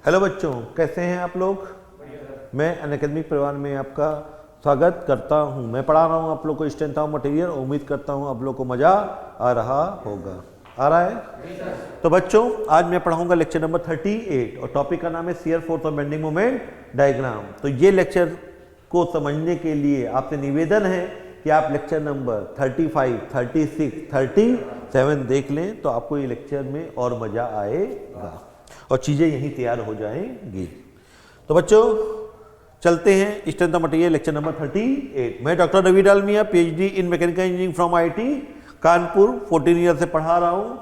Hello बच्चों, कैसे हैं आप लोग। मैं अनअकैडमी परिवार में आपका स्वागत करता हूं। मैं पढ़ा रहा हूं आप लोग को स्ट्रेंथ ऑफ मटेरियल। उम्मीद करता हूं आप लोग को मज़ा आ रहा होगा। आ रहा है? तो बच्चों, आज मैं पढ़ाऊंगा लेक्चर नंबर 38 और टॉपिक का नाम है शियर फोर्स और बेंडिंग मोमेंट डायग्राम। तो ये लेक्चर को समझने के लिए आपसे निवेदन है कि आप लेक्चर नंबर 35, 36, 37 देख लें, तो आपको ये लेक्चर में और मज़ा आएगा और चीज़ें यहीं तैयार हो जाएंगी। तो बच्चों चलते हैं strength of material lecture number 38। मैं doctor Ravi Dalmia, PhD in mechanical engineering from IIT Kanpur 14 year से पढ़ा रहा हूँ।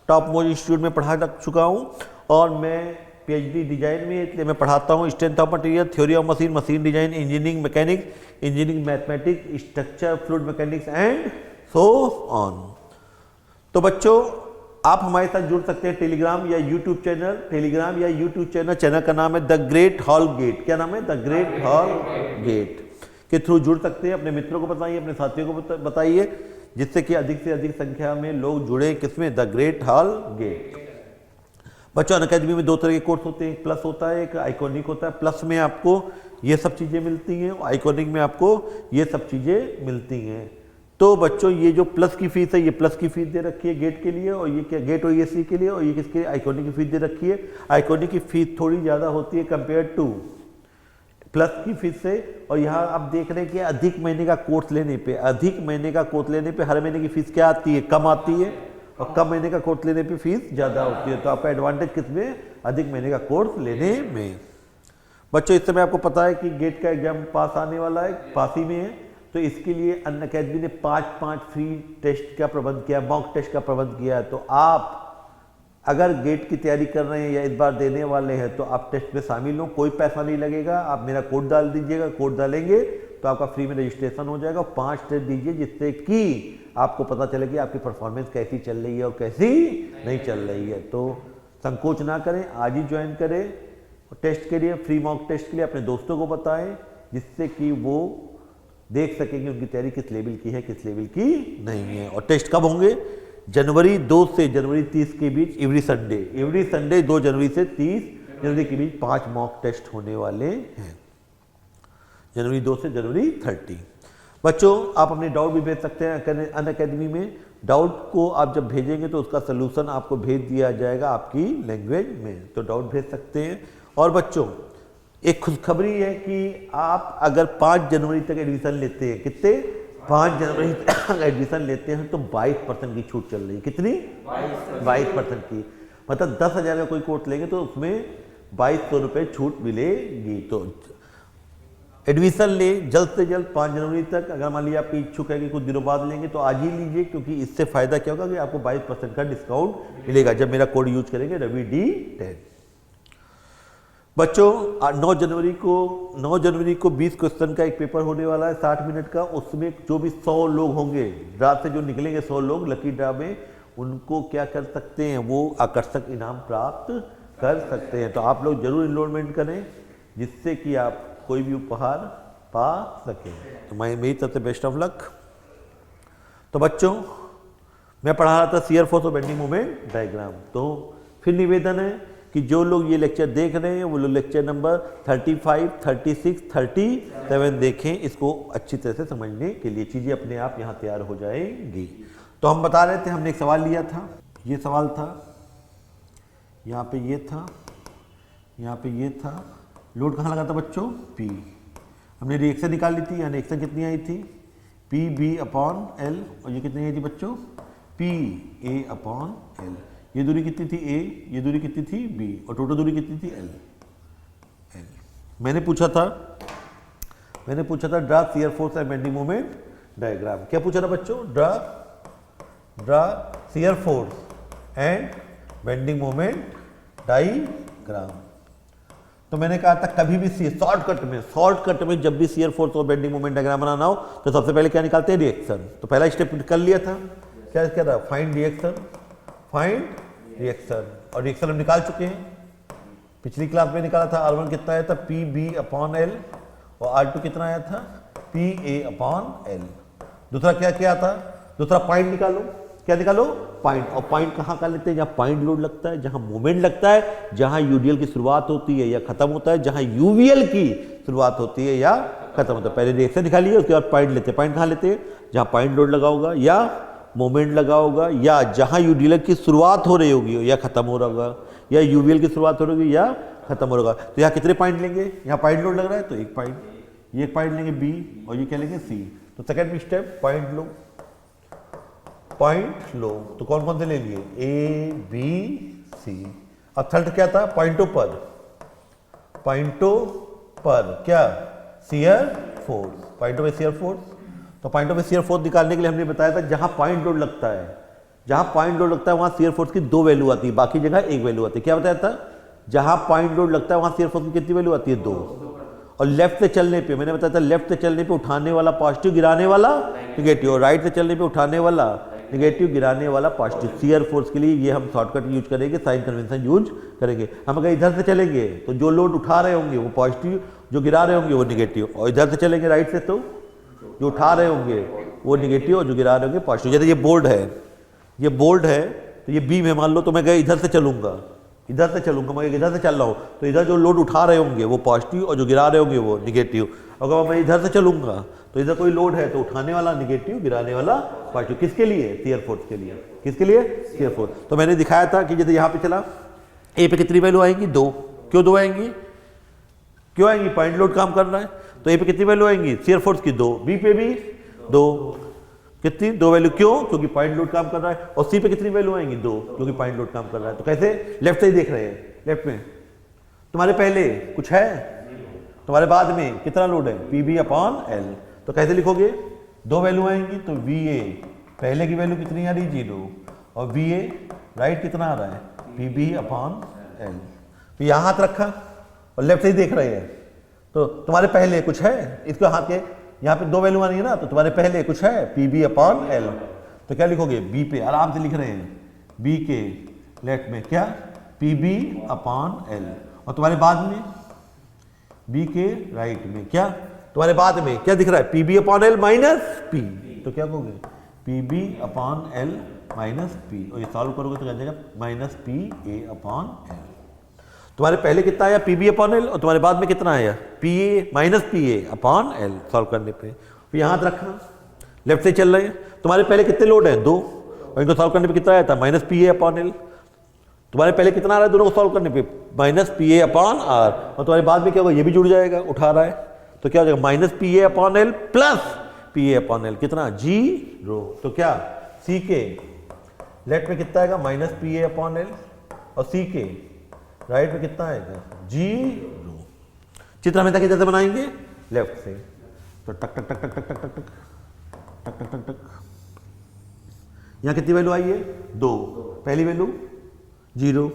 टॉप मोस्ट इंस्टीट्यूट में पढ़ा चुका हूँ और मैं पीएचडी डिजाइन में, इसलिए मैं पढ़ाता हूँ strength of material, theory of machine, machine design, engineering mechanics, engineering mathematics, structure, fluid mechanics and so on. तो बच्चों आप हमारे साथ जुड़ सकते हैं टेलीग्राम या यूट्यूब चैनल। चैनल का नाम है द ग्रेट हॉल गेट। क्या नाम है? द ग्रेट हॉल गेट के थ्रू जुड़ सकते हैं। अपने मित्रों को बताइए, अपने साथियों को बताइए, जिससे कि अधिक से अधिक संख्या में लोग जुड़े। किसमें? The great hall gate. बच्चों अनअकैडमी में दो तरह के कोर्स होते हैं, एक प्लस होता है, एक आइकॉनिक होता है। प्लस में आपको ये सब चीज़ें मिलती हैं, आइकॉनिक में आपको ये सब चीज़ें मिलती हैं। तो बच्चों ये जो प्लस की फीस है, ये प्लस की फीस दे रखी है गेट के लिए, और ये क्या गेट ओईएसी के लिए, और ये किसके लिए? आइकॉनिक की फीस दे रखी है। आइकॉनिक की फीस थोड़ी ज़्यादा होती है कंपेयर टू प्लस की फीस से। और यहाँ आप देख रहे हैं कि अधिक महीने का कोर्स लेने पे हर महीने की फीस क्या आती है? कम आती है, और कम महीने का कोर्स लेने पे फीस ज़्यादा होती है। तो आपका एडवांटेज किसमें? अधिक महीने का कोर्स लेने में। बच्चों इस समय आपको पता है कि गेट का एग्जाम पास आने वाला है, पास ही में है। तो इसके लिए अनअकैडमी ने 5 फ्री टेस्ट का प्रबंध किया, मॉक टेस्ट का प्रबंध किया है। तो आप अगर गेट की तैयारी कर रहे हैं या इस बार देने वाले हैं तो आप टेस्ट में शामिल हो। कोई पैसा नहीं लगेगा, आप मेरा कोड डाल दीजिएगा। कोड डालेंगे तो आपका फ्री में रजिस्ट्रेशन हो जाएगा। 5 टेस्ट दीजिए, जिससे कि आपको पता चले कि आपकी परफॉर्मेंस कैसी चल रही है और कैसी नहीं चल रही है। तो संकोच ना करें, आज ही ज्वाइन करें टेस्ट के लिए, फ्री मॉक टेस्ट के लिए। अपने दोस्तों को बताएं, जिससे कि वो देख सकेंगे उनकी तैयारी किस लेवल की है, किस लेवल की नहीं है। और टेस्ट कब होंगे? जनवरी 2 से जनवरी 30 के बीच, एवरी संडे 2 जनवरी से 30 जनवरी के बीच 5 मॉक टेस्ट होने वाले हैं। जनवरी 2 से जनवरी 30। बच्चों आप अपने डाउट भी भेज सकते हैं अनअकैडमी में। डाउट को आप जब भेजेंगे तो उसका सलूशन आपको भेज दिया जाएगा आपकी लैंग्वेज में, तो डाउट भेज सकते हैं। और बच्चों एक खुशखबरी है कि आप अगर 5 जनवरी तक एडमिशन लेते हैं, कितने? 5 जनवरी तक एडमिशन लेते हैं तो 22% की छूट चल रही है। कितनी? 22% की। मतलब 10,000 का कोई कोर्स लेंगे तो उसमें 2200 रुपये छूट मिलेगी। तो एडमिशन ले जल्द से जल्द 5 जनवरी तक। अगर मान लीजिए आपकी इच्छुक है कि कुछ दिनों बाद लेंगे तो आज ही लीजिए, क्योंकि इससे फ़ायदा क्या होगा कि आपको 22% का डिस्काउंट मिलेगा जब मेरा कोड यूज करेंगे RaviD10। बच्चों 9 जनवरी को 20 क्वेश्चन का एक पेपर होने वाला है 60 मिनट का। उसमें जो भी 100 लोग होंगे, रात से जो निकलेंगे 100 लोग लकी ड्रा में, उनको क्या कर सकते हैं? वो आकर्षक इनाम प्राप्त कर सकते हैं। तो आप लोग जरूर इनरोलमेंट करें, जिससे कि आप कोई भी उपहार पा सकें। तो मैं मेरी तरफ से बेस्ट ऑफ लक। तो बच्चों मैं पढ़ा रहा था शियर फोर्स और बेंडिंग मोमेंट डायग्राम। तो फिर निवेदन है कि जो लोग ये लेक्चर देख रहे हैं वो लोग लेक्चर नंबर 35, 36, 37 देखें। इसको अच्छी तरह से समझने के लिए चीज़ें अपने आप यहाँ तैयार हो जाएंगी। तो हम बता रहे थे, हमने एक सवाल लिया था। ये सवाल था, यहाँ पे ये था, यहाँ पे ये था। लोड कहाँ लगा था बच्चों? P। हमने रिएक्शन निकाल ली थी। यहाँ रिएक्शन कितनी आई थी? PB/L। और ये कितनी आई थी बच्चों? PA/L। ये दूरी कितनी थी? A। ये दूरी कितनी थी? B। और टोटल दूरी कितनी थी? L। मैंने पूछा था draw shear force and bending moment diagram. क्या पूछा था बच्चों? Draw shear force and bending moment diagram. तो मैंने कहा था कभी भी शॉर्टकट में जब भी शियर फोर्स और बेंडिंग मोमेंट डायग्राम बनाना हो तो सबसे पहले क्या निकालते हैं? रिएक्शन। तो पहला स्टेप कर लिया था। क्या था? Find reaction. और रिएक्शन हम निकाल चुके हैं, पिछली क्लास में निकाला था। R1 कितना आया था? PB/L। और R2 कितना आया था? PA/L। दूसरा क्या था? दूसरा पॉइंट निकालो। क्या निकालो, पॉइंट। और पॉइंट कहाँ का लेते हैं, जहाँ पॉइंट लोड लगता है, जहाँ मोमेंट लगता है, जहाँ यूडीएल की शुरुआत होती है या खत्म होता है, जहाँ यूवीएल की शुरुआत होती है या खत्म होता है। पहले रिएक्शन निकालिए, उसके बाद पॉइंट लेते हैं। पॉइंट कहाँ लेते हैं, जहाँ पॉइंट लोड लगा होगा या मोमेंट लगा होगा, या जहाँ यूडीएल की शुरुआत हो रही होगी या खत्म हो रहा होगा, या यूवीएल की शुरुआत हो रही होगी या खत्म हो रहा होगा। तो यहाँ कितने पॉइंट लेंगे, यहाँ पॉइंट लोड लग रहा है तो एक पॉइंट, ये एक पॉइंट लेंगे बी, और ये क्या लेंगे सी। तो सेकंड स्टेप पॉइंट लो, पॉइंट लो। तो कौन कौन से ले लिए, ए बी सी। अब थर्ड क्या था, पॉइंटों पर, पॉइंटों पर क्या, शियर फोर्स, पॉइंटों पे शियर फोर्स। तो पॉइंटों पे शियर फोर्स निकालने के लिए हमने बताया था जहां पॉइंट लोड लगता है, जहां पॉइंट लोड लगता है वहां शियर फोर्स की 2 वैल्यू आती है, बाकी जगह 1 वैल्यू आती है। क्या बताया था, जहां पॉइंट लोड लगता है वहां शियर फोर्स की कितनी वैल्यू आती है, 2। और लेफ्ट से चलने पे मैंने बताया था, लेफ्ट से चलने पे उठाने वाला पॉजिटिव, गिराने वाला निगेटिव, और राइट से चलने पे उठाने वाला निगेटिव, गिराने वाला पॉजिटिव। शियर फोर्स के लिए ये हम शॉर्टकट यूज करेंगे, साइन कन्वेंशन यूज करेंगे। हम अगर इधर से चलेंगे तो जो लोड उठा रहे होंगे वो पॉजिटिव, जो गिरा रहे होंगे वो निगेटिव, और इधर से चलेंगे राइट से तो जो उठा रहे होंगे वो निगेटिव, और जो गिरा रहे होंगे पॉजिटिव। जैसे ये बोर्ड है, ये बोर्ड है, तो ये बीम है मान लो, तो मैं गए इधर से चलूंगा, इधर से चलूंगा, मैं इधर से चल रहा हूँ, तो इधर जो लोड उठा रहे होंगे वो पॉजिटिव, और जो गिरा रहे होंगे वो निगेटिव। अगर मैं इधर से चलूंगा तो इधर कोई लोड है तो उठाने वाला निगेटिव, गिराने वाला पॉजिटिव। किसके लिए, शियर फोर्स के लिए। किसके लिए, शियर फोर्स। तो मैंने दिखाया था कि जैसे यहाँ पे चला, ए पे कितनी वैल्यू आएंगी, 2। क्यों 2 आएंगी, क्यों आएंगी, पॉइंट लोड काम कर रहा है, तो ए पे कितनी वैल्यू आएंगी, शियर फोर्स की 2, बी पे भी 2, कितनी, 2 वैल्यू। क्यों, क्योंकि पॉइंट लोड काम कर रहा है। और सी पे कितनी वैल्यू आएंगी, 2, क्योंकि पॉइंट लोड काम कर रहा है। तो कैसे, लेफ्ट से ही देख रहे हैं, लेफ्ट में तुम्हारे पहले कुछ है, तुम्हारे बाद में कितना लोड है, पी बी अपॉन एल। तो कैसे लिखोगे, 2 वैल्यू आएंगी, तो वी ए पहले की वैल्यू कितनी आ रही, 0, और वी ए राइट कितना आ रहा है, पी बी अपॉन एल। तो यहाँ हाथ रखा और लेफ्ट से ही देख रहे हैं, तो तुम्हारे पहले कुछ है, इसको हाथ के यहाँ पे 2 वैल्यू आनी है ना, तो तुम्हारे पहले कुछ है, पी बी अपॉन एल। तो क्या लिखोगे, बी पे आराम से लिख रहे हैं, बी के लेफ्ट में क्या, पी बी अपॉन एल, और तुम्हारे बाद में बी के राइट में क्या, तुम्हारे बाद में क्या दिख रहा है, P B upon L minus P. तो क्या कहोगे, P B upon L minus P, और ये सॉल्व करोगे तो क्या जाएगा, minus P A upon L. तुम्हारे पहले कितना आया, पी बी अपॉन एल, और तुम्हारे बाद में कितना आया, P A minus P A upon L. Solve करने पे फिर यहाँ रखा, लेफ्ट से चल रहे हैं, तुम्हारे पहले कितने लोड है, 2, और इनको सॉल्व करने पे कितना आया था, minus P A upon L. तुम्हारे पहले कितना आ रहा है, दोनों को सॉल्व करने पे minus P A upon R, और तुम्हारे बाद में क्या होगा, ये भी जुड़ जाएगा, उठा रहा है, तो क्या हो जाएगा, minus P A upon L plus P A upon L, कितना, 0। तो क्या, सी के लेफ्ट में कितना आएगा, minus P A upon L, और सी के राइट में कितना आएगा, 0। चित्र हमेशा किधर से बनाएंगे, लेफ्ट से। तो टक टक टक टक टक टक टक टक टक टक टक टक, यहाँ कितनी वैल्यू आई है, 2। पहली वैल्यू 0,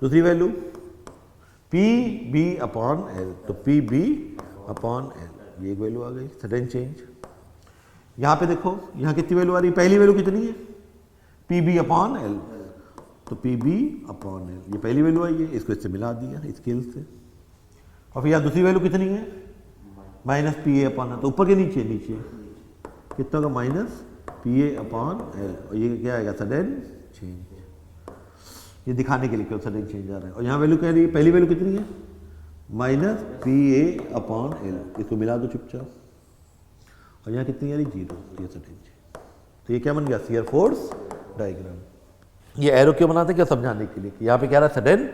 दूसरी value P B upon L, तो पी बी अपॉन एल, ये एक वैल्यू आ गई, सडन चेंज। यहाँ पे देखो, यहाँ कितनी वैल्यू आ रही है, पहली वैल्यू कितनी है, पी बी अपॉन एल, तो पी बी अपॉन एल, ये पहली वैल्यू आई है, इसको इससे मिला दिया स्केल से। और फिर यहाँ दूसरी वैल्यू कितनी है, minus P A upon L, तो ऊपर के नीचे, नीचे कितना होगा, minus P A upon L, और ये क्या आएगा, सडन चेंज। ये दिखाने के लिए क्यों सडन चेंज आ रहा है। और यहाँ वैल्यू कह रही है, पहली वैल्यू कितनी है, minus P A upon L, इसको मिला दो चुपचाप, और यहाँ कितनी आ रही, 0, ये सडन चेंज। तो ये क्या बन गया, शियर फोर्स डायग्राम। ये एरो क्यों बनाते हैं, क्या समझाने के लिए कि यहाँ पे क्या रहा है, सडन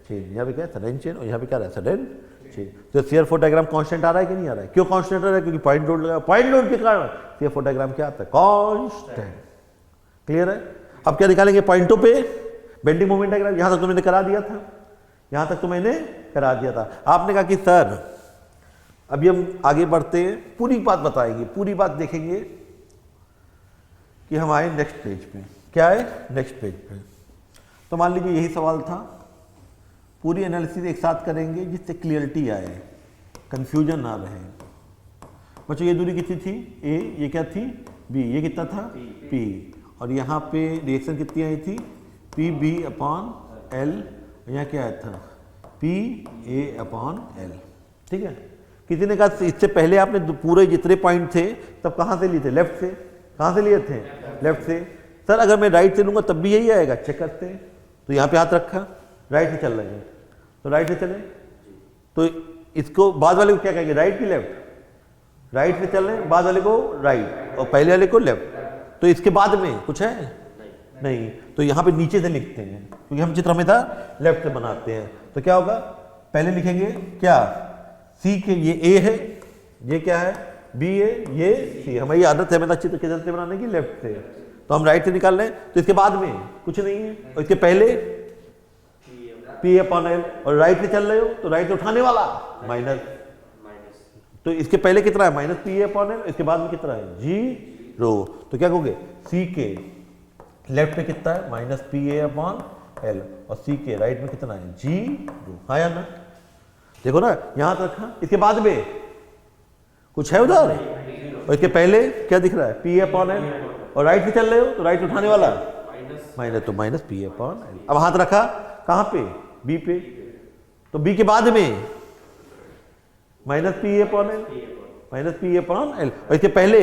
चेंज, यहाँ पे क्या है, सडन चेंज, और यहाँ पे क्या रहा है, सडन चेंज। तो शियर फोर्स डायग्राम कांस्टेंट आ रहा है कि नहीं आ रहा है, क्यों कांस्टेंट आ रहा है, क्योंकि पॉइंट लोड लगा, पॉइंट लोड के कारण शियर फोर्स डायग्राम क्या आता है, कांस्टेंट। क्लियर है। अब क्या निकालेंगे, पॉइंटों पे बेंडिंग मोमेंट डायग्राम। यहां तक तो मैंने करा दिया था, यहां तक तो मैंने करा दिया था। आपने कहा कि सर अभी हम आगे बढ़ते हैं, पूरी बात बताएंगे, पूरी बात देखेंगे कि हम आए नेक्स्ट पेज पे। क्या है, नेक्स्ट पेज पे। तो मान लीजिए यही सवाल था, पूरी एनालिसिस एक साथ करेंगे जिससे क्लियरिटी आए, कंफ्यूजन ना रहे। बच्चों ये दूरी कितनी थी, ए, ये क्या थी, बी, ये कितना था, पी, और यहाँ पे रिएक्शन कितनी आई थी, पी बी अपॉन एल, यहाँ क्या आया था, पी ए अपॉन एल। ठीक है। किसी ने कहा इससे पहले आपने पूरे जितने पॉइंट थे तब कहाँ से लिए थे, लेफ्ट से। कहाँ से लिए थे, लेफ्ट से। सर अगर मैं राइट से लूँगा तब भी यही आएगा, चेक करते हैं। तो यहाँ पे हाथ रखा, राइट से चल रहे हैं, तो राइट से चले, तो इसको बाद वाले को क्या कहेंगे, राइट की लेफ्ट, राइट से चल रहे हैं, बाद वाले को राइट और पहले वाले को लेफ्ट। तो इसके बाद में कुछ है नहीं, तो यहाँ पे नीचे से लिखते हैं क्योंकि हम चित्र हमेशा लेफ्ट से बनाते हैं। तो क्या होगा, पहले लिखेंगे क्या, सी के ये ए है, ये क्या है बी है, ये सी। हमारी आदत है हमेशा चित्र किधर से बनाने की, लेफ्ट से। तो हम राइट से निकाल रहे हैं, तो इसके बाद में कुछ नहीं है, और इसके पहले पी अपॉन एल, और राइट से चल रहे हो तो राइट से उठाने वाला माइनस, तो इसके पहले कितना है माइनस पी अपॉन एल, इसके बाद में कितना है जीरो। तो क्या कहोगे, सी के लेफ्ट में कितना है minus P A upon L, और सी के राइट में कितना है जीरो। हाँ या ना, देखो ना यहाँ तक रखा, इसके बाद में कुछ है उधर, और इसके पहले क्या दिख रहा है पी अपॉन एल, और राइट से चल रहे हो तो राइट उठाने वाला माइनस, तो माइनस पी अपॉन एल। अब हाथ रखा कहाँ पे, बी पे, तो बी के बाद में minus P upon L, minus P upon L, और इसके पहले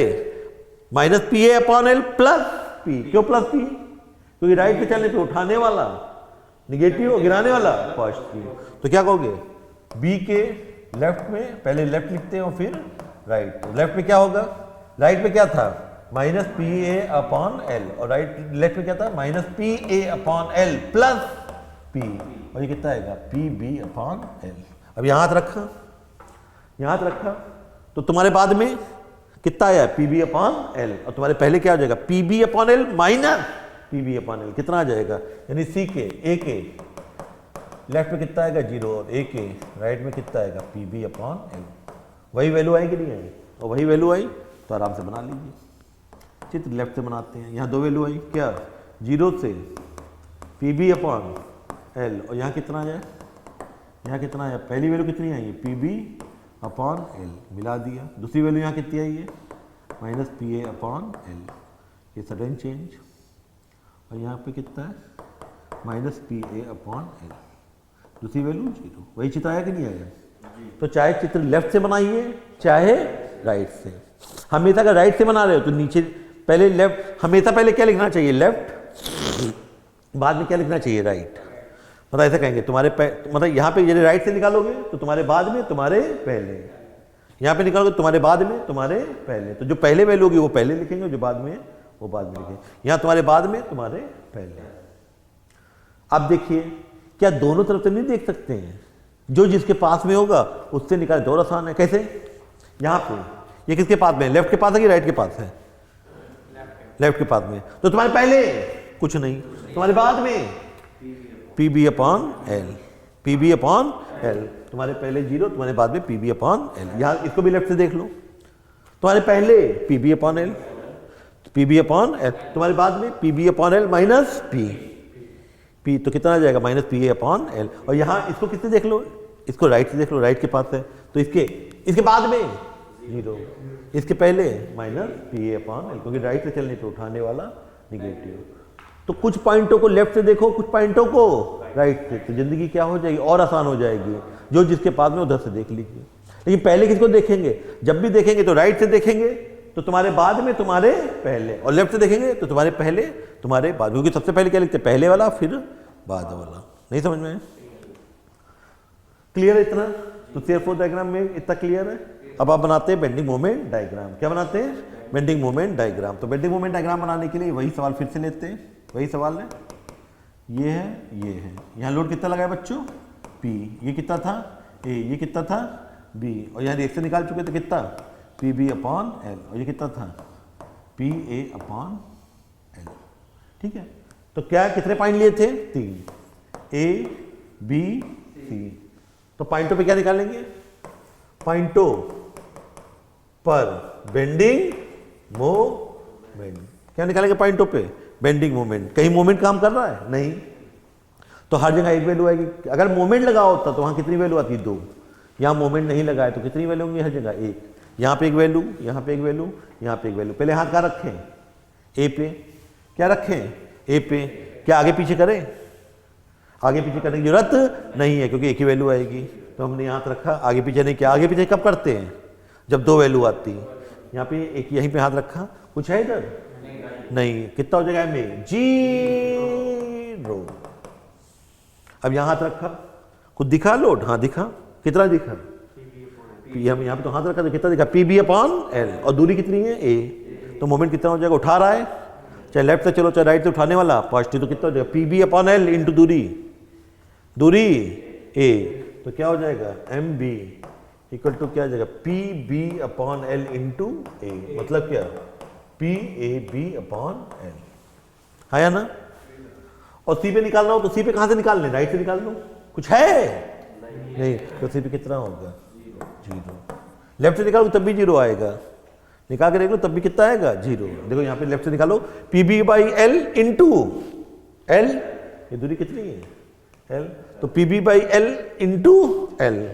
minus P upon L plus P. क्यों प्लस पी, क्योंकि राइट पे चलने पे उठाने वाला निगेटिव और गिराने वाला पॉजिटिव। तो क्या कहोगे, बी के लेफ्ट में पहले लेफ्ट लिखते हैं और फिर राइट। लेफ्ट में क्या होगा, राइट में क्या था minus P A upon L, और राइट लेफ्ट में क्या था minus P A upon L plus P, और ये कितना आएगा पी बी अपॉन एल। अब यहाँ हाथ रखा, यहाँ हाथ रखा, तो तुम्हारे बाद में कितना आया पी बी अपॉन एल, और तुम्हारे पहले क्या आ जाएगा P B upon L minus P B upon L, कितना आ जाएगा, यानी सी के ए के लेफ्ट में कितना आएगा जीरो, और ए के राइट में कितना आएगा पी बी अपॉन एल। वही वैल्यू आई कि नहीं आई, और वही वैल्यू आई तो आराम से बना लीजिए। चित्र लेफ्ट से बनाते हैं, यहाँ दो वैल्यू आई क्या, जीरो से पी बी अपॉन एल, और यहाँ कितना आ जाए, यहाँ कितना आया, पहली वैल्यू कितनी आई है पी बी अपॉन एल, मिला दिया। दूसरी वैल्यू यहाँ कितनी आई है minus P A upon L, ये सडन चेंज, और यहाँ पे कितना है minus P A upon L, दूसरी वैल्यू जीरो। वही चित्र आया कि नहीं आया। तो चाहे चित्र लेफ्ट से बनाइए चाहे राइट से, हमेशा अगर राइट से बना रहे हो तो नीचे पहले लेफ्ट, हमेशा पहले क्या लिखना चाहिए लेफ्ट, बाद में क्या लिखना चाहिए राइट। मतलब ऐसा कहेंगे तुम्हारे मतलब यहाँ पे यदि राइट से निकालोगे तो तुम्हारे बाद में तुम्हारे पहले, यहाँ पे निकालोगे तुम्हारे बाद में तुम्हारे पहले। तो जो पहले वैल्यू होगी वो पहले लिखेंगे, जो बाद में वो बाद में लिखेंगे। यहाँ तुम्हारे बाद में तुम्हारे पहले। अब देखिए क्या दोनों तरफ से नहीं देख सकते हैं, जो जिसके पास में होगा उससे निकाले, दो आसान है। कैसे, यहाँ पे ये किसके पास में, लेफ्ट के पास है कि राइट के पास है, लेफ्ट के पास में, तो तुम्हारे पहले कुछ नहीं, तुम्हारे बाद में P B upon L, P B upon L, तुम्हारे पहले जीरो, तुम्हारे बाद में पी बी अपॉन एल। यहाँ इसको भी लेफ्ट से देख लो, तुम्हारे पहले P B upon L, P B upon L, तुम्हारे बाद में P B upon L minus P, P तो कितना आ जाएगा minus P A upon L. और यहाँ इसको किससे देख लो, इसको राइट से देख लो, राइट के पास है, तो इसके बाद में जीरो, इसके पहले minus P A upon L, क्योंकि राइट से चलने पे उठाने वाला निगेटिव। तो कुछ पॉइंटों को लेफ्ट से देखो, कुछ पॉइंटों को राइट से, तो जिंदगी क्या हो जाएगी और आसान हो जाएगी। जो जिसके पास में उधर से देख लीजिए, लेकिन पहले किसको देखेंगे, जब भी देखेंगे तो राइट से देखेंगे तो तुम्हारे बाद में तुम्हारे पहले, और लेफ्ट से देखेंगे तो तुम्हारे पहले तुम्हारे बाद, क्योंकि सबसे पहले क्या लिखते हैं पहले वाला फिर बाद वाला। नहीं समझ में, क्लियर है इतना। तो CR4 डायग्राम में इतना क्लियर है। अब आप बनाते हैं बेंडिंग मोमेंट डायग्राम। क्या बनाते हैं, बेंडिंग मोमेंट डायग्राम। तो बेंडिंग मोमेंट डायग्राम बनाने के लिए वही सवाल फिर से लेते हैं, वही सवाल है, ये है, यहाँ लोड कितना लगा है बच्चों P, ये कितना था A, ये कितना था B, और यहाँ रिएक्शन निकाल चुके थे कितना PB अपॉन L, और ये कितना था PA अपॉन L। ठीक है, तो क्या कितने पॉइंट लिए थे, 3, A B C। तो पॉइंटों पे क्या निकालेंगे, पॉइंटों पर बेंडिंग मोमेंट, क्या निकालेंगे पॉइंटों पे बेंडिंग मोमेंट। कहीं मोमेंट काम कर रहा है नहीं, तो हर जगह एक वैल्यू आएगी। अगर मोमेंट लगा होता तो वहां कितनी वैल्यू आती, 2। यहाँ मोमेंट नहीं लगा है तो कितनी वैल्यू होंगी, हर जगह 1। यहाँ पे एक वैल्यू, यहाँ पे एक वैल्यू, यहाँ पे एक वैल्यू। पहले हाथ कहाँ रखें, ए पे, क्या रखें ए पे। क्या आगे पीछे करें, आगे पीछे करने की जरूरत नहीं है क्योंकि एक ही वैल्यू आएगी। तो हमने हाथ रखा, आगे पीछे नहीं किया। आगे पीछे कब करते हैं, जब 2 वैल्यू आती है। यहाँ पे एक, यहीं पे हाथ रखा, कुछ है इधर नहीं, कितना हो जाएगा एम ए, 0। अब यहां हाथ रखा, कुछ दिखा लोड, हाँ दिखा, कितना दिखा, हम यहाँ पे तो हाथ रखा तो कितना दिखा, पी बी अपॉन एल, और दूरी कितनी है ए, तो मोमेंट कितना हो जाएगा, उठा रहा है, चाहे लेफ्ट से चलो चाहे राइट से उठाने वाला, पॉजिटिव, तो कितना हो जाएगा, P B upon L into दूरी, दूरी ए, तो क्या हो जाएगा, एम बी इक्वल टू क्या हो जाएगा, P B upon L into A, मतलब क्या, P A B upon L, है ना। और सी पे निकालना हो तो सी पे कहां से निकाल लें, राइट से निकाल लो, कुछ है नहीं, तो सी पे कितना होगा, 0। लेफ्ट से निकालो तब भी 0 आएगा, निकाल के देख लो तब भी कितना आएगा, 0। देखो यहाँ पे लेफ्ट से निकालो, P B by L into L, ये दूरी कितनी है, एल, तो P B by L into L,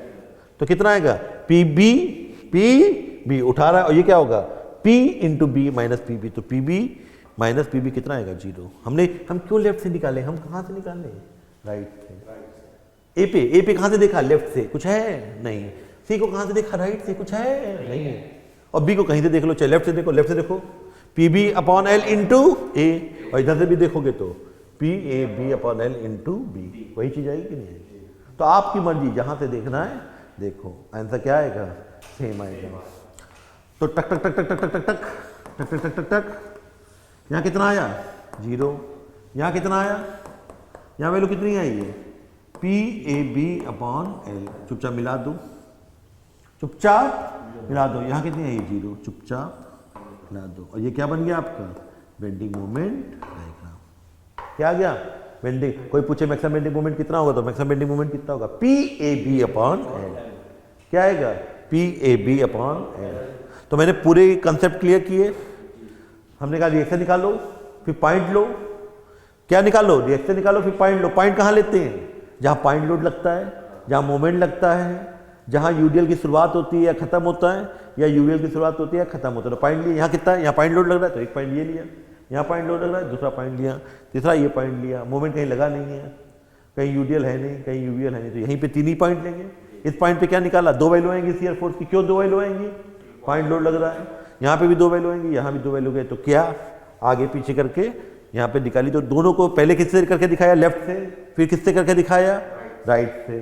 तो कितना आएगा, पी बी उठा रहा है, और ये क्या होगा, P into B minus P B, तो P B minus P B कितना आएगा, 0। हम क्यों लेफ्ट से निकाले, हम कहाँ से निकाले, राइट से, ए पे कहां से देखा, लेफ्ट से, कुछ है नहीं, सी को कहां से देखा, राइट से, कुछ है नहीं, और बी को कहीं से देख लो, चाहे लेफ्ट से देखो, लेफ्ट से देखो, P B upon L into A, और इधर से भी देखोगे तो P A B upon L into B, वही चीज आएगी कि नहीं आएगी, तो आपकी मर्जी जहां से देखना है देखो, आंसर क्या आएगा, सेम आएगा। तो टक टक टक टक टक टक टक टक टक टक टक टक टक, यहाँ कितना आया, 0, यहाँ कितना आया, यहाँ वैल्यू कितनी आई है, P A B upon L, चुपचाप मिला दो, चुपचाप मिला दो, यहाँ कितनी आई, 0, चुपचाप मिला दो, और ये क्या बन गया आपका, बेंडिंग मोमेंट डायग्राम, क्या आ गया, बेंडिंग, कोई पूछे मैक्सिमम बेंडिंग मोमेंट कितना होगा, तो मैक्सिमम बेंडिंग मोमेंट कितना होगा, P A B upon L, क्या आएगा, P A B upon L. तो मैंने पूरे कंसेप्ट क्लियर किए, हमने कहा रिएक्शन निकालो, फिर पॉइंट लो, क्या निकालो, रिएक्शन निकालो, फिर पॉइंट लो, पॉइंट कहाँ लेते हैं, जहाँ पॉइंट लोड लगता है, जहाँ मोमेंट लगता है, जहाँ यूडीएल की शुरुआत होती है या खत्म होता है, या यूएल की शुरुआत होती है या खत्म होता है, तो पॉइंट लिया, यहाँ कितना है, यहाँ पॉइंट लोड लग रहा है तो एक पॉइंट ये लिया, यहाँ पॉइंट लोड लग रहा है दूसरा पॉइंट लिया, तीसरा ये पॉइंट लिया, मोमेंट कहीं लगा नहीं है, कहीं यूडीएल है नहीं, कहीं यूवीएल है नहीं, तो यहीं पे 3 ही पॉइंट लेंगे। इस पॉइंट पे क्या निकाला, 2 वैल्यू आएंगी शियर फोर्स की, क्यों 2 वैल्यू आएंगी, पॉइंट लोड लग रहा है, यहाँ पे भी 2 वैल्यू आएंगी, यहाँ भी 2 वैल्यू गए, तो क्या आगे पीछे करके यहाँ पे निकाली, तो दोनों को पहले किससे करके दिखाया, लेफ्ट से, फिर किससे करके दिखाया, राइट से,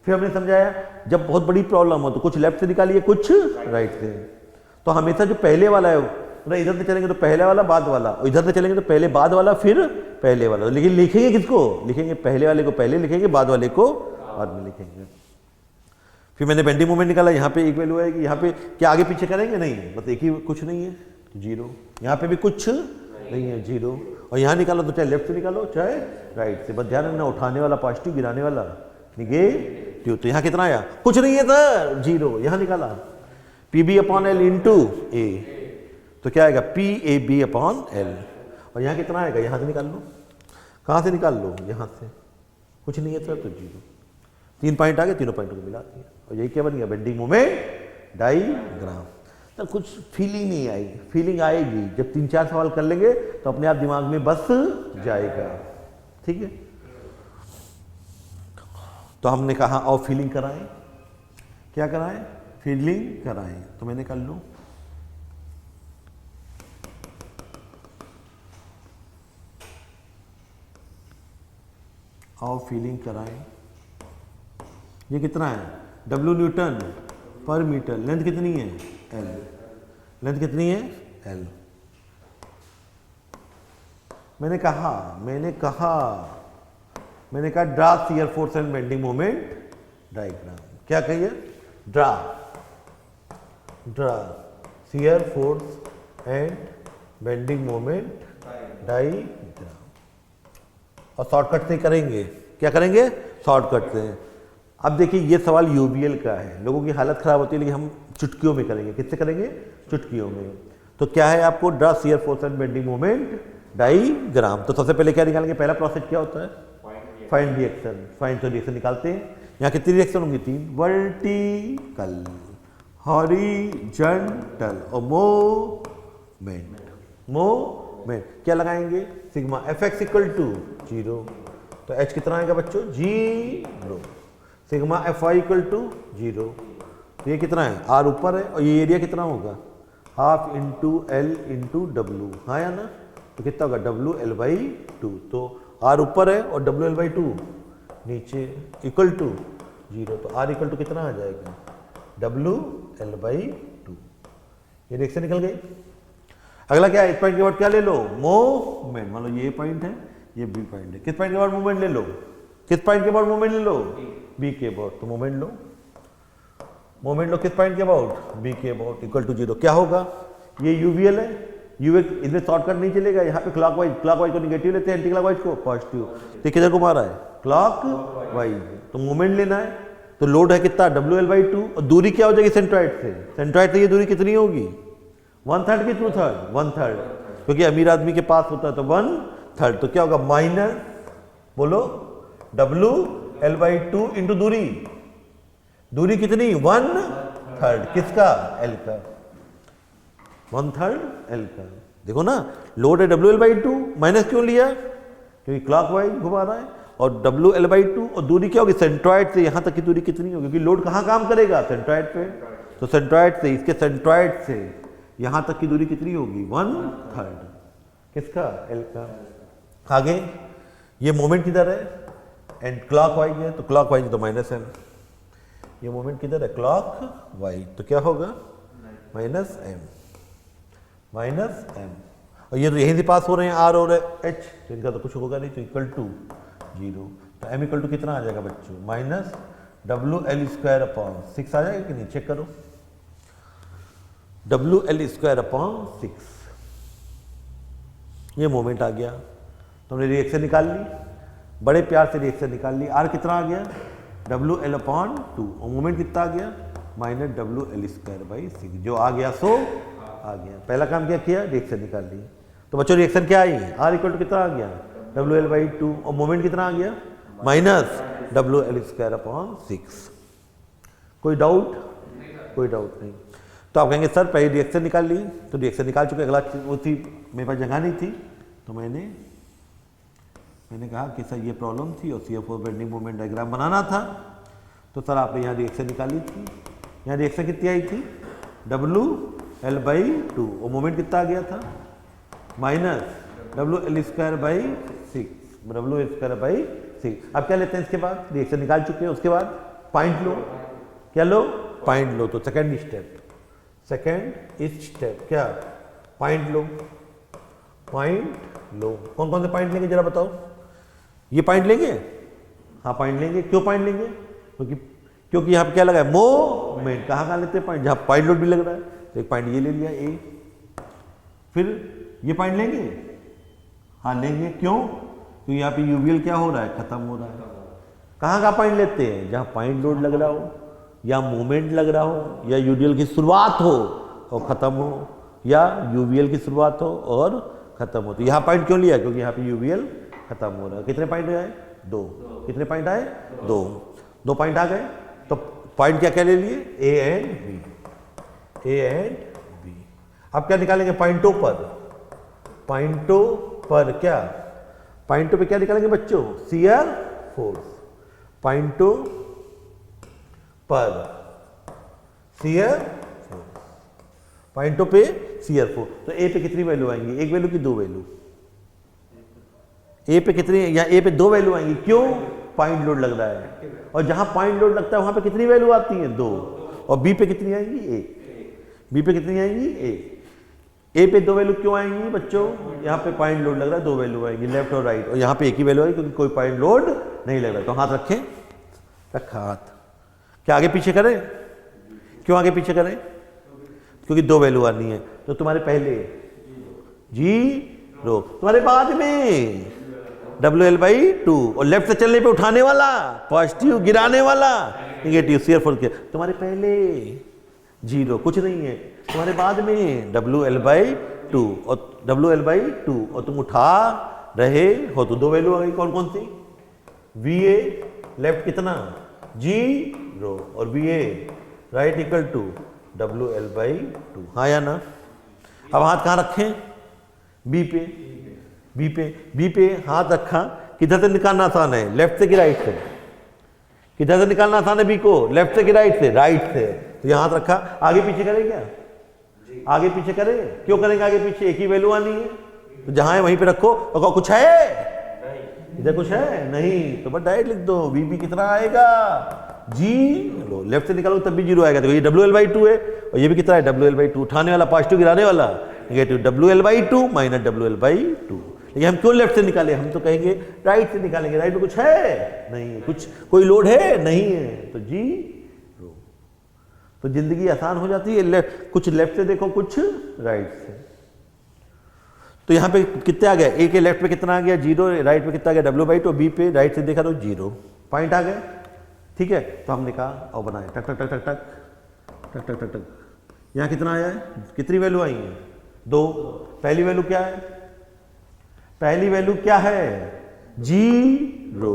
फिर हमने समझाया जब बहुत बड़ी प्रॉब्लम हो तो कुछ लेफ्ट से निकालिए, कुछ राइट से, तो हमेशा जो पहले वाला है मतलब इधर से चलेंगे तो पहले वाला बाद वाला, और इधर से चलेंगे तो पहले बाद वाला फिर पहले वाला, लेकिन लिखेंगे किसको, लिखेंगे पहले वाले को पहले लिखेंगे, बाद वाले को बाद में लिखेंगे। फिर मैंने बेंडिंग मोमेंट निकाला, यहाँ पे एक वैल्यू आएगी, यहाँ पे क्या आगे पीछे करेंगे, नहीं, बस एक ही, कुछ नहीं है, 0, यहाँ पे भी कुछ नहीं है, 0, और यहाँ निकालो तो चाहे लेफ्ट से निकालो चाहे राइट से, बस ध्यान रखना उठाने वाला पॉजिटिव, गिराने वाला निगेटिव, तो यहाँ कितना आया, कुछ नहीं है सर, 0, यहाँ निकाला P B upon L into A, तो क्या आएगा, P A B upon L, और यहाँ कितना आएगा, यहाँ से निकाल लो, कहाँ से निकाल लो, यहाँ से, कुछ नहीं है सर तो 0, 3 पॉइंट आ गए, तीनों पॉइंटों को मिलाती है, और यही क्या बन गया, बेंडिंग मोमेंट डायग्राम। तो कुछ फीलिंग नहीं आई, फीलिंग आएगी जब 3-4 सवाल कर लेंगे तो अपने आप दिमाग में बस जाएगा, ठीक है। तो हमने कहा और फीलिंग कराएं, क्या कराएं, फीलिंग कराएं, तो मैंने कर लूं, और फीलिंग कराएं, ये कितना है, W न्यूटन पर मीटर, लेंथ कितनी है, L, लेंथ कितनी है, L। मैंने कहा draw shear force and bending moment diagram, क्या कहिए, draw shear force and bending moment diagram, और शॉर्टकट से करेंगे, क्या करेंगे, शॉर्टकट से। अब देखिए ये सवाल यूबीएल का है, लोगों की हालत खराब होती है, लेकिन हम चुटकियों में करेंगे, किससे करेंगे, चुटकियों में। तो क्या है आपको, draw shear force and bending moment diagram, तो सबसे पहले क्या निकालेंगे, पहला प्रोसेस क्या होता है, फाइंड रिएक्शन, फाइंड तो रिएक्शन निकालते हैं, यहाँ कितनी रिएक्शन होंगी, 3, वर्टिकल, हॉरिजॉन्टल और मोमेंट, क्या लगाएंगे, सिग्मा fx इक्वल टू 0, तो h कितना आएगा बच्चों, 0, सिग्मा fy इक्वल टू 0, तो ये कितना है, r ऊपर है, और ये एरिया कितना होगा, half into L into W, हाँ या ना, तो कितना होगा WL/2। तो R ऊपर है और WL/2 नीचे इक्वल टू 0, तो R इक्वल टू कितना आ जाएगा WL/2। ये रिएक्शन निकल गई। अगला क्या है, इस पॉइंट के बाद क्या ले लो, मोमेंट। मान लो ये पॉइंट है, ये बी पॉइंट है, किस पॉइंट के बाद मूवमेंट ले लो, किस पॉइंट के बाद मूवमेंट ले लो, बी के अबाउट। तो मूवमेंट लो, मोमेंट लो किस पॉइंट के अबाउट, बी के अबाउट इक्वल टू 0। क्या होगा, ये यूवीएल है, यूवीएल इधर शॉर्टकट नहीं चलेगा, यहाँ पे क्लॉकवाइज को निगेटिव लेते हैं, एंटी क्लॉकवाइज को पॉजिटिव। तो किधर को मारा है, क्लॉकवाइज। तो मोमेंट लेना है, तो लोड है कितना WL/2 और दूरी क्या हो जाएगी सेंट्रॉइड से, सेंट्रॉइड से ये दूरी कितनी होगी 1/3 की 2/3, 1/3, क्योंकि अमीर आदमी के पास होता है तो 1/3। तो क्या होगा माइनस, बोलो WL/2 इंटू दूरी, दूरी कितनी 1/3 किसका, L का, 1/3 L का। देखो ना, लोड है WL/2, माइनस क्यों लिया, क्योंकि क्लॉकवाइज घुमा रहा है, और WL/2 और दूरी क्या होगी सेंट्रॉइड से यहाँ तक की दूरी कितनी होगी, क्योंकि लोड कहाँ काम करेगा, सेंट्रॉइड पे। तो सेंट्रॉइड से, इसके सेंट्रॉइड से यहाँ तक की दूरी कितनी होगी 1/3 किसका, L का। आगे ये मोमेंट किधर है, एंड क्लॉकवाइज है, तो क्लॉकवाइज तो माइनस M। ये मोमेंट किधर है, क्लॉकवाइज, तो क्या होगा -M, -M। और ये तो यहीं से पास हो रहे हैं R और H, तो इनका तो कुछ होगा नहीं, तो इक्वल टू 0। तो M इक्वल टू कितना आ जाएगा बच्चों, -WL²/6 आ जाएगा कि नहीं, चेक करो, WL²/6। ये मोमेंट आ गया, तो हमने रिएक्शन निकाल ली, बड़े प्यार से रिएक्शन निकाल ली। R कितना आ गया WL/2 और मोमेंट कितना आ गया -WL²/6। जो आ गया सो आ गया। पहला काम क्या किया, रिएक्शन निकाल ली। तो बच्चों रिएक्शन क्या आई, R इक्वल टू कितना आ गया WL/2 और मोमेंट कितना आ गया -WL²/6। कोई डाउट, कोई डाउट नहीं। तो आप कहेंगे सर पहले रिएक्शन निकाल ली, तो रिएक्शन निकाल चुके, अगला वो थी मेरे पास जगह नहीं थी, तो मैंने कहा कि सर ये प्रॉब्लम थी और CF4 बेंडिंग मोमेंट डायग्राम बनाना था। तो सर आपने यहाँ रिएक्शन निकाली थी, यहाँ रिएक्शन कितनी आई थी WL/2 और मोमेंट कितना आ गया था -WL²/6। अब क्या लेते हैं इसके बाद, रिएक्शन निकाल चुके हैं, उसके बाद पॉइंट लो, क्या लो, पॉइंट लो। तो सेकेंड स्टेप क्या, पॉइंट लो, पॉइंट लो। कौन कौन से पॉइंट लेंगे जरा बताओ, ये पॉइंट लेंगे, हाँ पॉइंट लेंगे। क्यों पॉइंट लेंगे, क्योंकि यहाँ पे क्या लगा है मोमेंट। कहाँ लेते हैं पॉइंट, जहाँ पॉइंट लोड भी लग रहा है, तो एक पॉइंट ये ले लिया A। फिर ये पॉइंट लेंगे, हाँ लेंगे, क्यों, क्योंकि यहाँ पे यूवीएल क्या हो रहा है, खत्म हो रहा है। कहाँ का पॉइंट लेते हैं, जहाँ पॉइंट लोड लग रहा हो, या मूवमेंट लग रहा हो, या यूवीएल की शुरुआत हो और खत्म हो, या यूवीएल की शुरुआत हो और खत्म हो। तो यहाँ पॉइंट क्यों लिया, क्योंकि यहाँ पे यूवीएल खत्म हो रहा है। कितने पॉइंट आए, 2। कितने पॉइंट आए, 2 पॉइंट आ गए। तो पॉइंट क्या क्या ले लिए, A एंड B। अब क्या निकालेंगे, पॉइंटों पर क्या, पॉइंटों पे क्या निकालेंगे बच्चों, शियर फोर्स। पॉइंटों पर शियर फोर्स, पॉइंटों पे शियर फोर्स। तो A पे कितनी वैल्यू आएंगी, 1 वैल्यू की 2 वैल्यू, A पे कितनी, या A पे 2 वैल्यू आएंगी, क्यों, पॉइंट लोड लग रहा है, और जहां पॉइंट लोड लगता है वहां पे कितनी वैल्यू आती है, 2। और B पे कितनी आएंगी, 1। B पे कितनी आएंगी, 1। A पे 2 वैल्यू क्यों आएंगी बच्चों, यहाँ पे पॉइंट लोड लग रहा है, 2 वैल्यू आएंगी लेफ्ट और राइट, और यहाँ पे 1 ही वैल्यू आएगी क्योंकि कोई पॉइंट लोड नहीं लग रहा है। तो हाथ रखें, रखा हाथ, क्या आगे पीछे करें, क्यों आगे पीछे करें, क्योंकि 2 वैल्यू आनी है। तो तुम्हारे पहले 0, तुम्हारे बाद में WL/2, और लेफ्ट से चलने पे उठाने वाला पॉजिटिव, गिराने वाला नेगेटिव, शियर फोर्स के। तुम्हारे पहले 0 कुछ नहीं है, तुम्हारे बाद में WL/2 और तुम उठा रहे हो, तो 2 वैल्यू आ गई। कौन कौन सी, VA लेफ्ट कितना 0 और VA right equal to WL/2, हाँ या ना। अब हाथ कहाँ रखें, B पे हाथ रखा, किधर से निकालना आसान है, लेफ्ट से कि राइट से, किधर से निकालना आसान है B को, लेफ्ट से कि राइट से, राइट से। तो यहाँ हाथ रखा, आगे पीछे करें क्या, आगे पीछे करें, क्यों करेंगे आगे पीछे, एक ही वैल्यू आनी है, तो जहां है वहीं पे रखो और कहो कुछ है, इधर कुछ है नहीं, तो बस डायरेक्ट लिख दो वीबी कितना आएगा जीरो। लेफ्ट से निकालो तब भी जीरो आएगा। देखो ये WL/2 है और ये भी कितना है WL/2। उठाने वाला पॉजिटिव, गिराने वाला नेगेटिव, WL/2 माइनस WL/2। लेकिन हम क्यों लेफ्ट से निकाले, हम तो कहेंगे राइट से निकालेंगे। राइट में कुछ है नहीं, कुछ कोई लोड है नहीं है, तो जीरो। तो जिंदगी आसान हो जाती है। कुछ लेफ्ट से देखो, कुछ राइट से। तो यहाँ पे कितने आ गया, ए के लेफ्ट पे कितना आ गया जीरो, राइट पे कितना आ गया W/2, बी पे राइट से देखा तो जीरो, पॉइंट आ गए। ठीक है, तो हमने कहा और बनाए टक टक टक टक टक टक टक टक टक। यहाँ कितना आया है, कितनी वैल्यू आई है 2। पहली वैल्यू क्या है, पहली वैल्यू क्या है जीरो।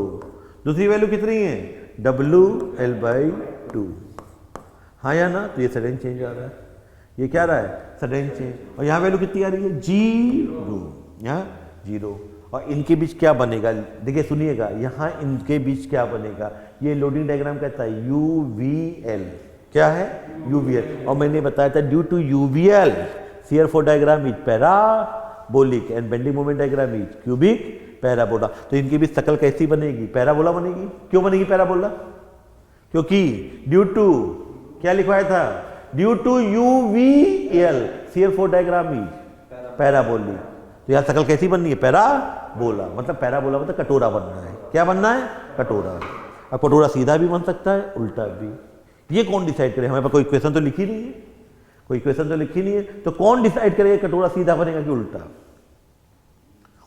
दूसरी वैल्यू कितनी है WL/2। हाँ या ना, तो ये सडन चेंज आ रहा है, ये क्या रहा है सडन चेंज। और यहाँ वैल्यू कितनी आ रही है जीरो, यहाँ जीरो। और इनके बीच क्या बनेगा, देखिए सुनिएगा, यहाँ इनके बीच क्या बनेगा, ये लोडिंग डायग्राम कहता है UVL। क्या है UVL। और मैंने बताया था due to UVL shear force diagram is parabolic and bending moment diagram is cubic parabola. तो इनके बीच शकल कैसी बनेगी, पैराबोला बनेगी। क्यों बनेगी पैराबोला, क्योंकि ड्यू टू क्या लिखवाया था, due to UVL shear force diagram is parabolic. तो यहाँ शकल कैसी बननी है पैराबोला, मतलब पैराबोला मतलब कटोरा बनना है। क्या बनना है कटोरा। अब कटोरा सीधा भी बन सकता है उल्टा भी, ये कौन डिसाइड करे, हमारे पास कोई इक्वेशन तो लिखी नहीं है, कोई इक्वेशन तो लिखी नहीं है, तो कौन डिसाइड करेगा कटोरा सीधा बनेगा कि उल्टा।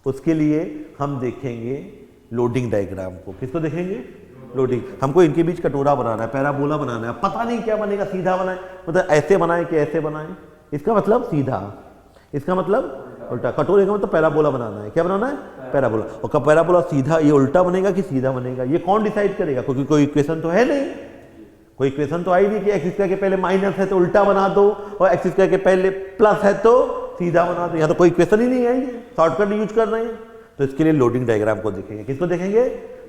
उसके लिए हम देखेंगे लोडिंग डायग्राम को। किसको देखेंगे, लोडिंग। हमको इनके बीच कटोरा बनाना है, पैराबोला बनाना है, पता नहीं क्या बनेगा, सीधा बनाए मतलब ऐसे बनाए कि ऐसे बनाए, इसका मतलब सीधा, इसका मतलब उल्टा। कटोरे का मतलब पैराबोला बनाना है, क्या बनाना है पैराबोला। और कब पैराबोला सीधा, ये उल्टा बनेगा कि सीधा बनेगा, ये कौन डिसाइड करेगा, क्योंकि कोई इक्वेशन तो है नहीं, कोई इक्वेशन तो आई नहीं कि x² के पहले माइनस है तो उल्टा बना दो और x² के पहले प्लस है तो सीधा बना दो। यहाँ तो कोई इक्वेशन ही नहीं आई है, शॉर्टकट यूज कर रहे हैं। तो इसके लिए लोडिंग डायग्राम को देखेंगे। किसको देखेंगे,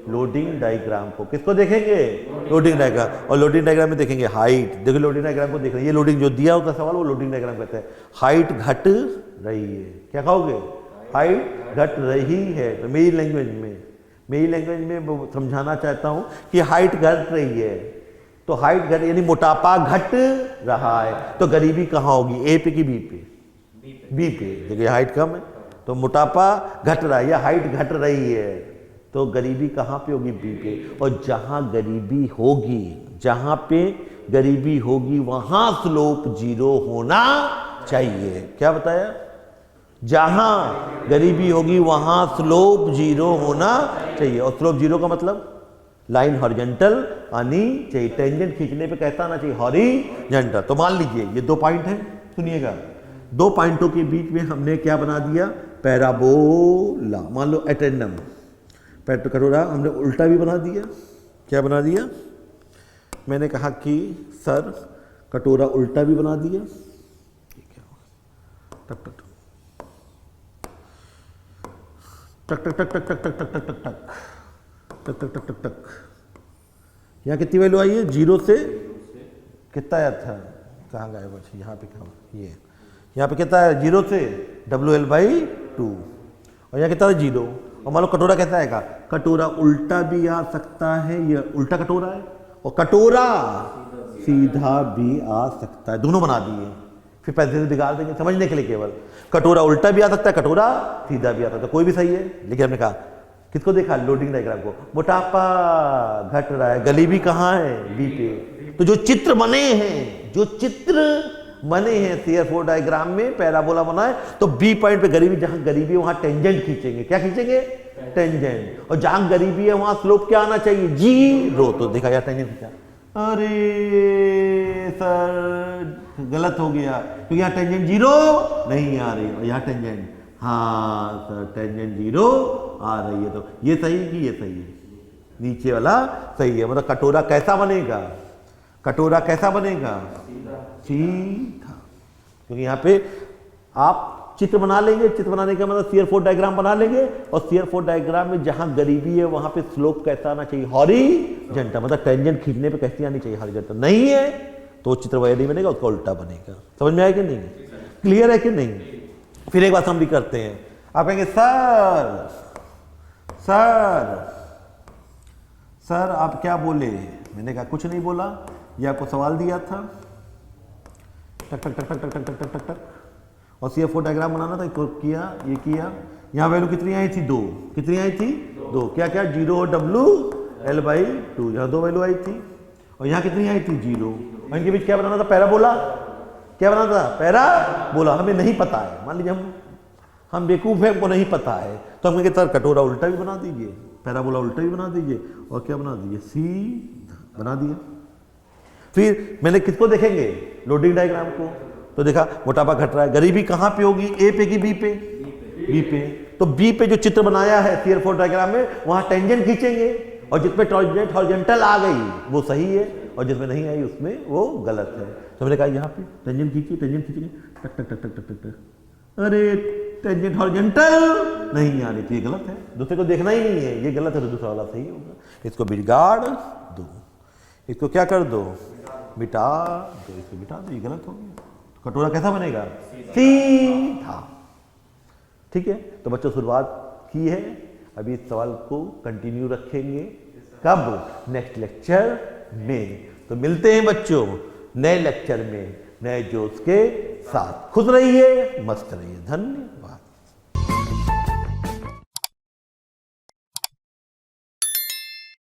लोडिंग डायग्राम को। किसको देखेंगे, लोडिंग डायग्राम। और लोडिंग डायग्राम में देखेंगे हाइट। देखो लोडिंग डायग्राम को देख रहे हैं, ये लोडिंग जो दिया होता सवाल वो लोडिंग डायग्राम कहते हैं। हाइट घट रही है, क्या कहोगे, हाइट घट रही है। तो मेरी लैंग्वेज में समझाना चाहता हूं कि हाइट घट रही है, तो हाइट घट यानी मोटापा घट रहा है, तो गरीबी कहाँ होगी, ए पे कि बी पे, बी पे। देखिए हाइट कम है तो मोटापा घट रहा है, या हाइट घट रही है तो गरीबी कहाँ पे होगी, बी पे। और जहां गरीबी होगी, जहां पे गरीबी होगी वहां स्लोप जीरो होना चाहिए। क्या बताया, जहां गरीबी होगी वहां स्लोप जीरो होना चाहिए। और स्लोप जीरो का मतलब लाइन हॉरिजॉन्टल आनी चाहिए, टेंजेंट खींचने पे कैसा आना चाहिए, हॉरिजॉन्टल। तो मान लीजिए ये 2 पॉइंट हैं, सुनिएगा, 2 पॉइंटों के बीच में हमने क्या बना दिया, पैराबोला। मान लो एटेंडम कटोरा हमने उल्टा भी बना दिया। क्या बना दिया, मैंने कहा कि सर कटोरा उल्टा भी बना दिया। टक टक टक टक टक टक टक टक टक टक टक टक टक टक टक टक। यहाँ कितनी वैल्यू आई है, 0 से कितना आया था, कहाँ गया बच्चे, यहाँ पे कहाँ, ये यहाँ पे कितना है 0 से WL/2 और यहाँ कितना है 0। और मान लो कटोरा कैसा आएगा, कटोरा उल्टा भी आ सकता है, ये उल्टा कटोरा है, और कटोरा सीधा भी आ सकता है, दोनों बना दिए। फिर पैसे से बिगाड़ देंगे समझने के लिए, केवल कटोरा उल्टा भी आ सकता है, कटोरा सीधा भी आता है, तो कोई भी सही है। लेकिन हमने कहा किसको देखा, लोडिंग डायग्राम को। मोटापा घट रहा है, गरीबी कहाँ है, बी पे। तो जो चित्र बने हैं, जो चित्र बने हैं शियर फोर्स डायग्राम में, पैराबोला बना है, तो बी पॉइंट पे गरीबी, जहां गरीबी है वहां टेंजेंट खींचेंगे। क्या खींचेंगे, टेंजेंट। और जहां गरीबी है वहां स्लोप क्या आना चाहिए, जीरो। तो देखा यार टेंजेंट खींचा, अरे सर गलत हो गया क्योंकि यहाँ टेंजेंट 0 नहीं आ रही, और यहाँ टेंजेंट, हाँ सर टेंजेंट 0 आ रही है। तो ये सही कि ये सही है, नीचे वाला सही है। मतलब कटोरा कैसा बनेगा, कटोरा कैसा बनेगा, सीधा। क्योंकि यहाँ पे आप चित्र बना लेंगे, चित्र बनाने का मतलब शियर फोर्स डायग्राम बना लेंगे, और शियर फोर्स डायग्राम में जहां गरीबी है वहां पे स्लोप कैसा आना चाहिए, हॉरिजॉन्टल। मतलब टेंजेंट खींचने पे कैसी आनी चाहिए, हॉरिजॉन्टल। नहीं है तो चित्र वह नहीं बनेगा, उसका उल्टा बनेगा। समझ में आया कि नहीं, क्लियर है कि नहीं। फिर एक बात हम भी करते हैं, आप कहेंगे सर सर सर आप क्या बोले? मैंने कहा कुछ नहीं बोला, ये आपको सवाल दिया था। टक टक टक टक टक टक टक टक टक, और CF4 डायग्राम बनाना था, इसको किया, ये किया। यहाँ वैल्यू कितनी आई थी? 2। कितनी आई थी? 2। क्या क्या? 0W/L/2, यहाँ 2 वैल्यू आई थी। और यहाँ कितनी आई थी? 0। और इनके बीच क्या बनाना था? पैराबोला। क्या बनाना था? पैराबोला। हमें नहीं पता है, मान लीजिए हम बेवकूफ हैं, हमको नहीं पता है, तो हम कहेंगे सर कटोरा उल्टा भी बना दीजिए, पैराबोला उल्टा भी बना दीजिए, और क्या बना दीजिए? सीधा बना दिया। फिर मैंने किसको देखेंगे? लोडिंग डायग्राम को। तो देखा मोटापा घट रहा है, गरीबी कहाँ पे होगी? ए पे कि बी पे? बी पे। तो बी पे जो चित्र बनाया है CF4 डायग्राम में, वहां टेंजेंट खींचेंगे, और जिसमें टेंजेंट हॉरिजॉन्टल आ गई वो सही है, और जिसमें नहीं आई उसमें वो गलत है। तो मैंने कहा यहाँ पे टेंजेंट खींचिए, टेंजेंट खींचेंगे, टक टक टक टक टक टक, अरे टेंजेंट हॉरिजॉन्टल नहीं आ रही, तो ये गलत है, दूसरे को देखना ही नहीं है, ये गलत है, तो दूसरा वाला सही होगा। इसको बिगाड़ दो, इसको क्या कर दो? मिटा दो, इसको मिटा दो, ये गलत हो गया। तो कटोरा कैसा बनेगा? सीधा। ठीक है, तो बच्चों शुरुआत की है, अभी इस सवाल को कंटिन्यू रखेंगे। कब? नेक्स्ट लेक्चर में। तो मिलते हैं बच्चों नए लेक्चर में नए जोश के साथ। खुश रहिए, मस्त रहिए। धन्यवाद।